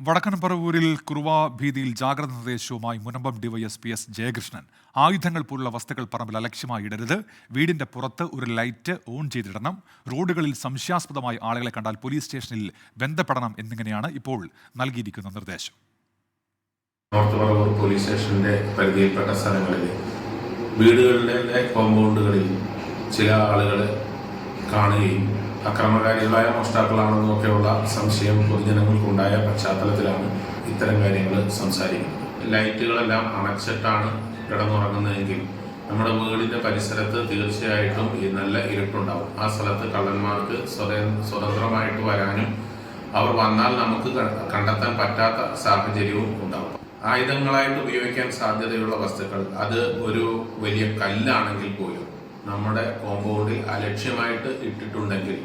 വടക്കൻ പറവൂരിൽ കുറുവ ഭീതിയിൽ ജാഗ്രത നിർദ്ദേശവുമായി മുനമ്പം ഡിവൈഎസ്പി എസ് ജയകൃഷ്ണൻ. ആയുധങ്ങൾ പോലുള്ള വസ്തുക്കൾ പറമ്പിൽ അലക്ഷ്യമായി ഇടരുത്, വീടിന്റെ പുറത്ത് ഒരു ലൈറ്റ് ഓൺ ചെയ്തിടണം, റോഡുകളിൽ സംശയാസ്പദമായി ആളുകളെ കണ്ടാൽ പോലീസ് സ്റ്റേഷനിൽ ബന്ധപ്പെടണം എന്നിങ്ങനെയാണ് ഇപ്പോൾ നൽകിയിരിക്കുന്ന നിർദ്ദേശം. നോർത്ത് പറവൂർ പോലീസ് സ്റ്റേഷന്റെ പരിധിയിൽപ്പെട്ട സ്ഥലങ്ങളിൽ വീടുകളുടെ കോമ്പൗണ്ടുകളിൽ ചില ആളുകൾ കാണുകയും അക്രമകാരികളായ മോഷ്ടാക്കളാണെന്നൊക്കെയുള്ള സംശയം പൊതുജനങ്ങൾക്കുണ്ടായ പശ്ചാത്തലത്തിലാണ് ഇത്തരം കാര്യങ്ങൾ സംസാരിക്കുന്നത്. ലൈറ്റുകളെല്ലാം അണച്ചിട്ടാണ് കിടന്നുറങ്ങുന്നതെങ്കിൽ നമ്മുടെ വീടിന്റെ പരിസരത്ത് തീർച്ചയായിട്ടും ഈ നല്ല ഇരുട്ടുണ്ടാവും. ആ സ്ഥലത്ത് കള്ളന്മാർക്ക് സ്വതന്ത്രമായിട്ട് വരാനും അവർ വന്നാൽ നമുക്ക് കണ്ടെത്താൻ പറ്റാത്ത സാഹചര്യവും ഉണ്ടാവും. ആയുധങ്ങളായിട്ട് ഉപയോഗിക്കാൻ സാധ്യതയുള്ള വസ്തുക്കൾ, അത് ഒരു വലിയ കല്ലാണെങ്കിൽ പോലും നമ്മുടെ കോമ്പൗണ്ടിൽ അലക്ഷ്യമായിട്ട് ഇട്ടിട്ടുണ്ടെങ്കിൽ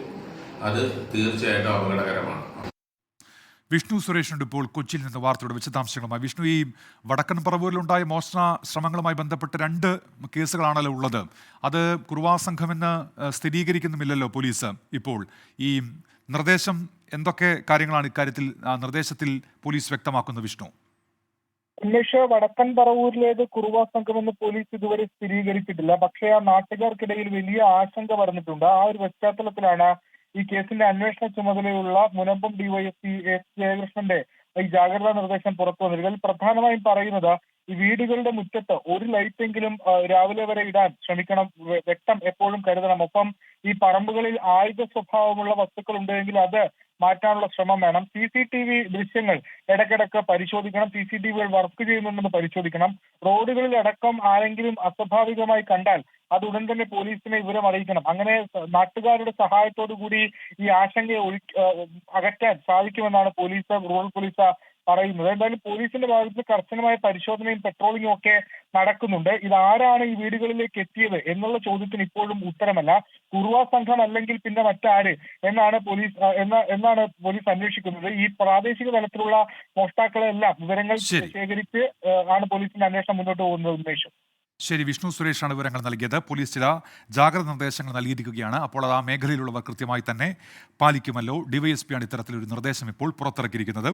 അത് തീർച്ചയായിട്ടും അപകടകരമാണ്. വിഷ്ണു സുരേഷിനുണ്ട് ഇപ്പോൾ കൊച്ചിയിൽ നിന്ന് വാർത്തയുടെ വിശദാംശങ്ങളുമായി. വിഷ്ണു, ഈ വടക്കൻ പറവൂരിലുണ്ടായ മോഷണ ശ്രമങ്ങളുമായി ബന്ധപ്പെട്ട് 2 കേസുകളാണല്ലോ ഉള്ളത്. അത് കുറുവാ സംഘമെന്ന് സ്ഥിരീകരിക്കുന്നുമില്ലല്ലോ പോലീസ്. ഇപ്പോൾ ഈ നിർദ്ദേശം എന്തൊക്കെ കാര്യങ്ങളാണ് ഇക്കാര്യത്തിൽ നിർദ്ദേശത്തിൽ പോലീസ് വ്യക്തമാക്കുന്നത് വിഷ്ണു? വടക്കൻ പറവൂരിലേത് കുറുവ സംഘമെന്ന് പോലീസ് ഇതുവരെ സ്ഥിരീകരിച്ചിട്ടില്ല. പക്ഷേ ആ നാട്ടുകാർക്കിടയിൽ വലിയ ആശങ്ക പറഞ്ഞിട്ടുണ്ട്. ആ ഒരു പശ്ചാത്തലത്തിലാണ് ഈ കേസിന്റെ അന്വേഷണ ചുമതലയുള്ള മുനമ്പം ഡിവൈഎസ്പി എസ് ജയകൃഷ്ണന്റെ ഈ ജാഗ്രതാ നിർദ്ദേശം പുറത്തു വന്നിരിക്കുന്നത്. പ്രധാനമായും പറയുന്നത് ഈ വീടുകളുടെ മുറ്റത്ത് ഒരു ലൈറ്റെങ്കിലും രാവിലെ വരെ ഇടാൻ ശ്രമിക്കണം, വെട്ടം എപ്പോഴും കരുതണം. ഒപ്പം ഈ പറമ്പുകളിൽ ആയുധ സ്വഭാവമുള്ള വസ്തുക്കൾ ഉണ്ടെങ്കിൽ അത് മാറ്റാനുള്ള ശ്രമം വേണം. CCTV ദൃശ്യങ്ങൾ ഇടയ്ക്കിടയ്ക്ക് പരിശോധിക്കണം. CCTVകൾ വർക്ക് ചെയ്യുന്നുണ്ടെന്ന് പരിശോധിക്കണം. റോഡുകളിൽ അടക്കം ആരെങ്കിലും അസ്വാഭാവികമായി കണ്ടാൽ അത് ഉടൻ തന്നെ പോലീസിനെ വിവരം അറിയിക്കണം. അങ്ങനെ നാട്ടുകാരുടെ സഹായത്തോടു കൂടി ഈ ആശങ്കയെ അകറ്റാൻ സാധിക്കുമെന്നാണ് റൂറൽ പോലീസ് പറയുന്നത്. എന്തായാലും പോലീസിന്റെ ഭാഗത്ത് കർശനമായ പരിശോധനയും പെട്രോളിങ്ങും ഒക്കെ നടക്കുന്നുണ്ട്. ഇതാരാണ് ഈ വീടുകളിലേക്ക് എത്തിയത് എന്നുള്ള ചോദ്യത്തിന് ഇപ്പോഴും ഉത്തരമല്ല. കുറുവ സംഘം അല്ലെങ്കിൽ പിന്നെ മറ്റാര് എന്നാണ് പോലീസ് അന്വേഷിക്കുന്നത്. ഈ പ്രാദേശിക തലത്തിലുള്ള മോഷ്ടാക്കളെല്ലാം വിവരങ്ങൾ ശേഖരിച്ച് ആണ് പോലീസിന്റെ അന്വേഷണം മുന്നോട്ട് പോകുന്നത്. ഉന്മേഷം. ശരി, വിഷ്ണു സുരേഷാണ് വിവരങ്ങൾ നൽകിയത്. പോലീസ് ചില ജാഗ്രത നിർദ്ദേശങ്ങൾ നൽകിയിരിക്കുകയാണ്. അപ്പോൾ അത് ആ മേഖലയിലുള്ളവർ കൃത്യമായി തന്നെ പാലിക്കുമല്ലോ. ഡിവൈഎസ്പിയാണ് ഇത്തരത്തിലൊരു നിർദ്ദേശം ഇപ്പോൾ പുറത്തിറക്കിയിരിക്കുന്നത്.